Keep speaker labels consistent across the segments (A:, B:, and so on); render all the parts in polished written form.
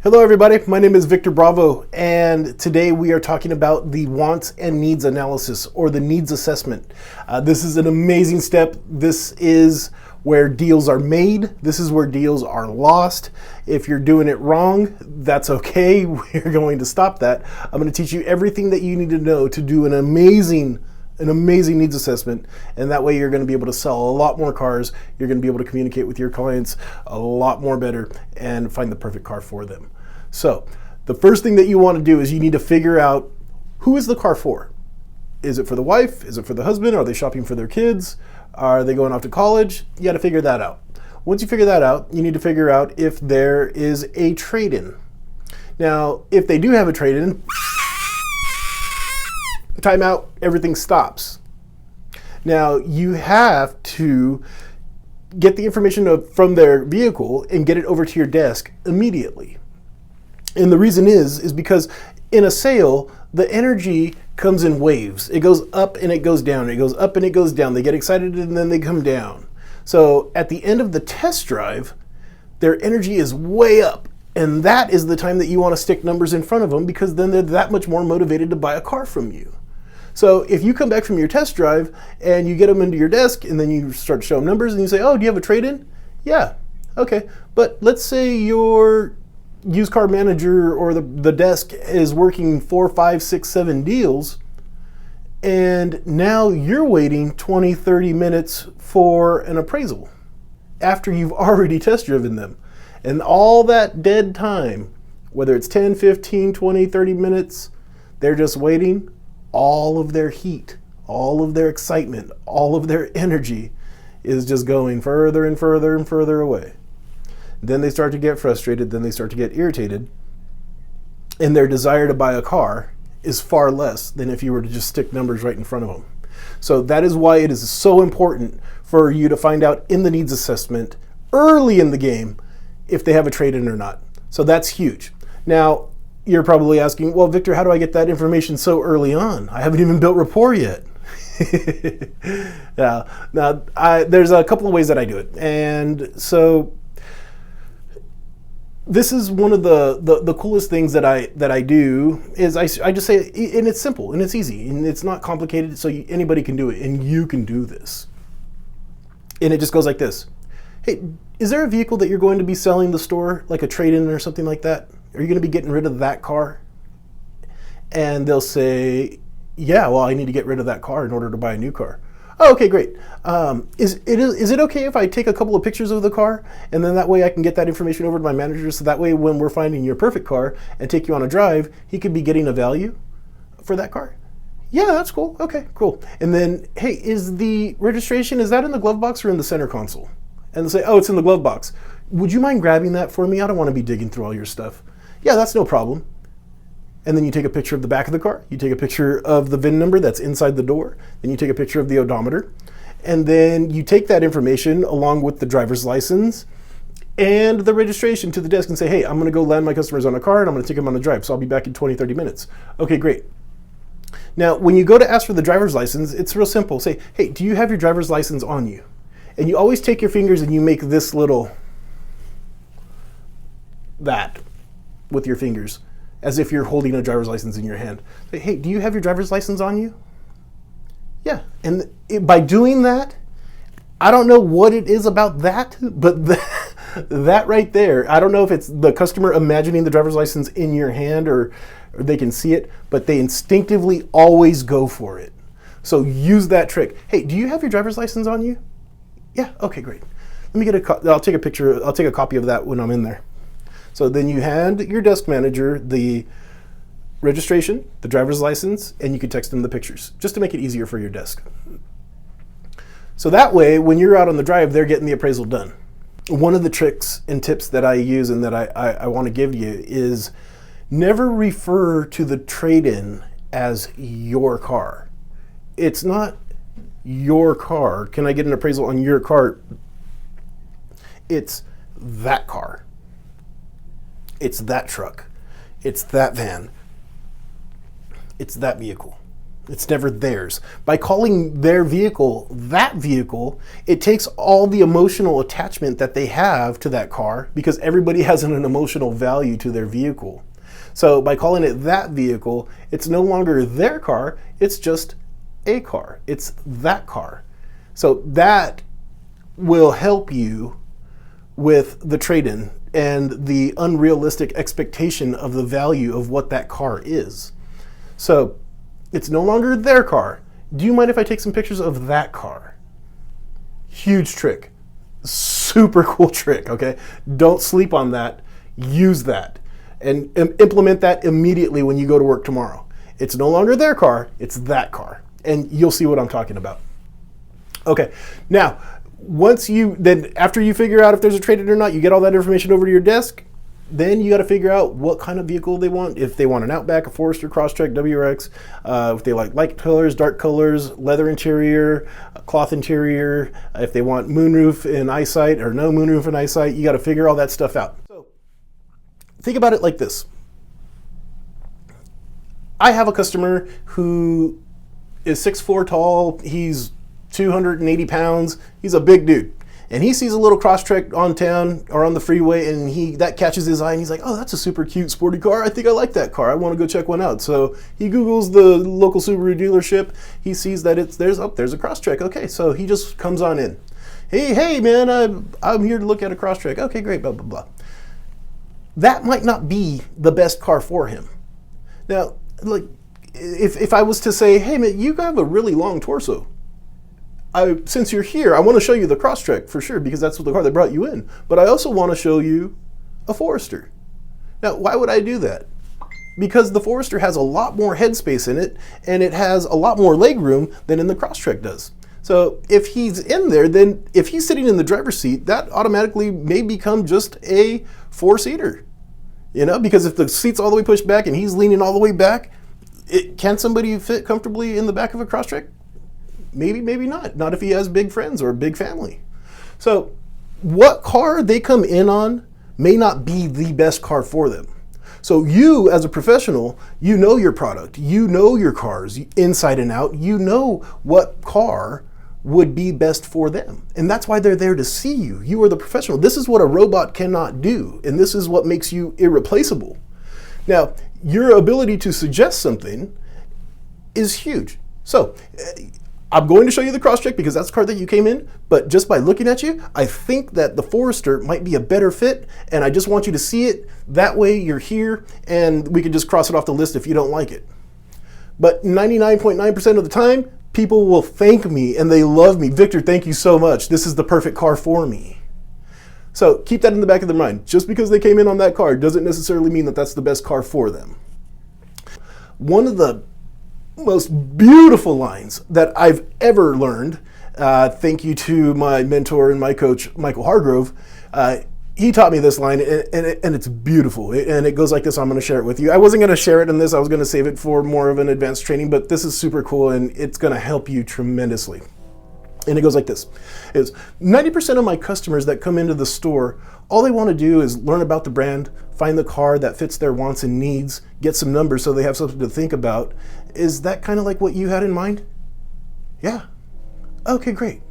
A: Hello everybody, my name is Victor Bravo, and today we are talking about the wants and needs analysis, or the needs assessment. This is an amazing step. This is where deals are made. This is where deals are lost. If you're doing it wrong, that's okay. We're going to stop that. I'm going to teach you everything that you need to know to do an amazing needs assessment, and that way you're going to be able to sell a lot more cars. You're going to be able to communicate with your clients a lot more better and find the perfect car for them. So the first thing that you want to do is you need to figure out, who is the car for? Is it for the wife? Is it for the husband? Are they shopping for their kids? Are they going off to college? You got to figure that out. Once you figure that out, you need to figure out if there is a trade-in. Now, if they do have a trade-in, timeout, everything stops. Now, you have to get the information from their vehicle and get it over to your desk immediately. And the reason is because in a sale, the energy comes in waves. It goes up and it goes down. It goes up and it goes down. They get excited and then they come down. So at the end of the test drive, their energy is way up. And that is the time that you want to stick numbers in front of them, because then they're that much more motivated to buy a car from you. So if you come back from your test drive and you get them into your desk and then you start showing numbers and you say, oh, do you have a trade-in? Yeah, okay. But let's say your used car manager or the desk is working 4, 5, 6, 7 deals, and now you're waiting 20, 30 minutes for an appraisal after you've already test driven them. And all that dead time, whether it's 10, 15, 20, 30 minutes, they're just waiting. All of their heat, all of their excitement, all of their energy is just going further and further and further away. Then they start to get frustrated, then they start to get irritated, and their desire to buy a car is far less than if you were to just stick numbers right in front of them. So that is why it is so important for you to find out in the needs assessment early in the game if they have a trade-in or not. So that's huge. Now, you're probably asking, well, Victor, how do I get that information so early on? I haven't even built rapport yet. There's a couple of ways that I do it. And so this is one of the coolest things that I do is I just say, and it's simple and it's easy and it's not complicated, so anybody can do it, and you can do this. And it just goes like this. Hey, is there a vehicle that you're going to be selling the store, like a trade-in or something like that? Are you going to be getting rid of that car? And they'll say, yeah, well, I need to get rid of that car in order to buy a new car. Oh, okay, great. Is it okay if I take a couple of pictures of the car, and then that way I can get that information over to my manager, so that way when we're finding your perfect car and take you on a drive, he could be getting a value for that car? Yeah, that's cool. Okay, cool. And then, hey, is the registration, is that in the glove box or in the center console? And they'll say, oh, it's in the glove box. Would you mind grabbing that for me? I don't want to be digging through all your stuff. Yeah, that's no problem. And then you take a picture of the back of the car. You take a picture of the VIN number that's inside the door. Then you take a picture of the odometer. And then you take that information along with the driver's license and the registration to the desk and say, hey, I'm going to go land my customers on a car and I'm going to take them on a drive. So I'll be back in 20, 30 minutes. Okay, great. Now, when you go to ask for the driver's license, it's real simple. Say, hey, do you have your driver's license on you? And you always take your fingers and you make this little, that with your fingers, as if you're holding a driver's license in your hand. Say, hey, do you have your driver's license on you? Yeah. And by doing that, I don't know what it is about that, but that right there, I don't know if it's the customer imagining the driver's license in your hand or they can see it, but they instinctively always go for it. So use that trick. Hey, do you have your driver's license on you? Yeah, okay, great. Let me I'll take a picture, I'll take a copy of that when I'm in there. So then you hand your desk manager the registration, the driver's license, and you can text them the pictures, just to make it easier for your desk. So that way, when you're out on the drive, they're getting the appraisal done. One of the tricks and tips that I use and that I want to give you is never refer to the trade-in as your car. It's not your car. Can I get an appraisal on your car? It's that car. It's that truck. It's that van. It's that vehicle. It's never theirs. By calling their vehicle that vehicle, it takes all the emotional attachment that they have to that car, because everybody has an emotional value to their vehicle. So by calling it that vehicle, it's no longer their car, it's just a car. It's that car. So that will help you with the trade-in and the unrealistic expectation of the value of what that car is. So it's no longer their car. Do you mind if I take some pictures of that car? Huge trick. Super cool trick, okay? Don't sleep on that. Use that. And implement that immediately when you go to work tomorrow. It's no longer their car, it's that car. And you'll see what I'm talking about. Okay, now, after you figure out if there's a trade-in or not, you get all that information over to your desk. Then you got to figure out what kind of vehicle they want. If they want an Outback, a Forester, Crosstrek, WRX, if they like light colors, dark colors, leather interior, cloth interior, if they want moonroof and eyesight or no moonroof and eyesight, you got to figure all that stuff out. So think about it like this. I have a customer who is 6'4" tall. He's 280 pounds. He's a big dude. And he sees a little Crosstrek on town or on the freeway, and that catches his eye, and he's like, oh, that's a super cute sporty car. I think I like that car. I want to go check one out. So he Googles the local Subaru dealership. He sees that there's a Crosstrek. Okay, so he just comes on in. Hey man, I'm here to look at a Crosstrek. Okay, great, blah, blah, blah. That might not be the best car for him. Now, like, if I was to say, hey man, you have a really long torso. Since you're here, I want to show you the Crosstrek for sure, because that's what the car that brought you in. But I also want to show you a Forester. Now, why would I do that? Because the Forester has a lot more headspace in it, and it has a lot more leg room than in the Crosstrek does. So if he's in there, then if he's sitting in the driver's seat, that automatically may become just a 4-seater. You know, because if the seat's all the way pushed back and he's leaning all the way back, can somebody fit comfortably in the back of a Crosstrek? Maybe, maybe not. Not if he has big friends or a big family. So what car they come in on may not be the best car for them. So you, as a professional, you know your product. You know your cars inside and out. You know what car would be best for them. And that's why they're there to see you. You are the professional. This is what a robot cannot do. And this is what makes you irreplaceable. Now, your ability to suggest something is huge. So I'm going to show you the Crosstrek because that's the car that you came in, but just by looking at you, I think that the Forester might be a better fit, and I just want you to see it. That way you're here, and we can just cross it off the list if you don't like it. But 99.9% of the time, people will thank me, and they love me. Victor, thank you so much. This is the perfect car for me. So keep that in the back of their mind. Just because they came in on that car doesn't necessarily mean that that's the best car for them. One of the most beautiful lines that I've ever learned, thank you to my mentor and my coach, Michael Hargrove. He taught me this line, and it's beautiful. And it goes like this. I'm going to share it with you. I wasn't going to share it in this. I was going to save it for more of an advanced training, but this is super cool, and it's going to help you tremendously. And it goes like this. It's 90% of my customers that come into the store, all they want to do is learn about the brand, find the car that fits their wants and needs, get some numbers so they have something to think about. Is that kind of like what you had in mind? Yeah. Okay, great.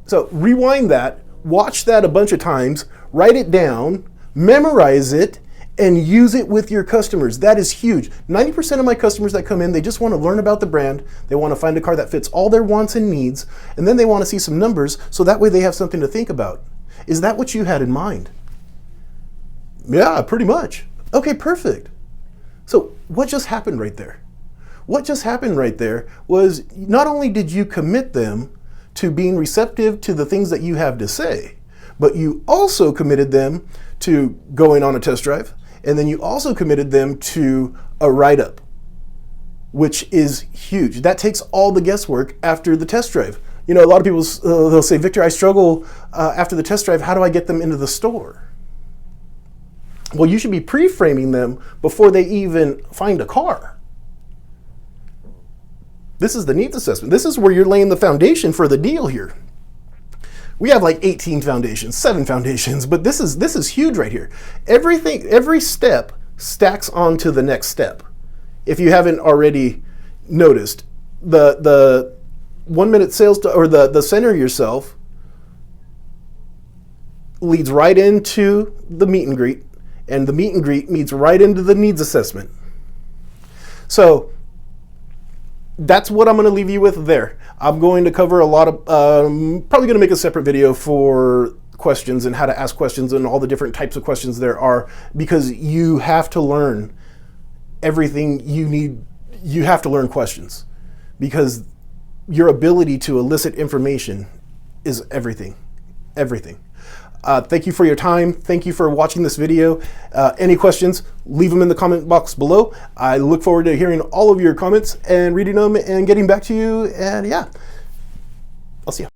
A: So rewind that, watch that a bunch of times, write it down, memorize it, and use it with your customers. That is huge. 90% of my customers that come in, they just want to learn about the brand. They want to find a car that fits all their wants and needs, and then they want to see some numbers so that way they have something to think about. Is that what you had in mind? Yeah, pretty much. Okay, perfect. So what just happened right there? What just happened right there was not only did you commit them to being receptive to the things that you have to say, but you also committed them to going on a test drive, and then you also committed them to a write-up, which is huge. That takes all the guesswork after the test drive. You know, a lot of people, they'll say, Victor, I struggle after the test drive. How do I get them into the store? Well, you should be pre-framing them before they even find a car. This is the needs assessment. This is where you're laying the foundation for the deal here. We have like 18 foundations, 7 foundations, but this is huge right here. Every step stacks onto the next step. if you haven't already noticed, the 1 minute sales or the center yourself leads right into the meet and greet, and the meet and greet leads right into the needs assessment. So that's what I'm going to leave you with there. I'm going to cover a lot of, probably going to make a separate video for questions and how to ask questions and all the different types of questions there are, because you have to learn everything you need. You have to learn questions, because your ability to elicit information is everything. Thank you for your time. Thank you for watching this video. Any questions, leave them in the comment box below. I look forward to hearing all of your comments and reading them and getting back to you. And yeah, I'll see you.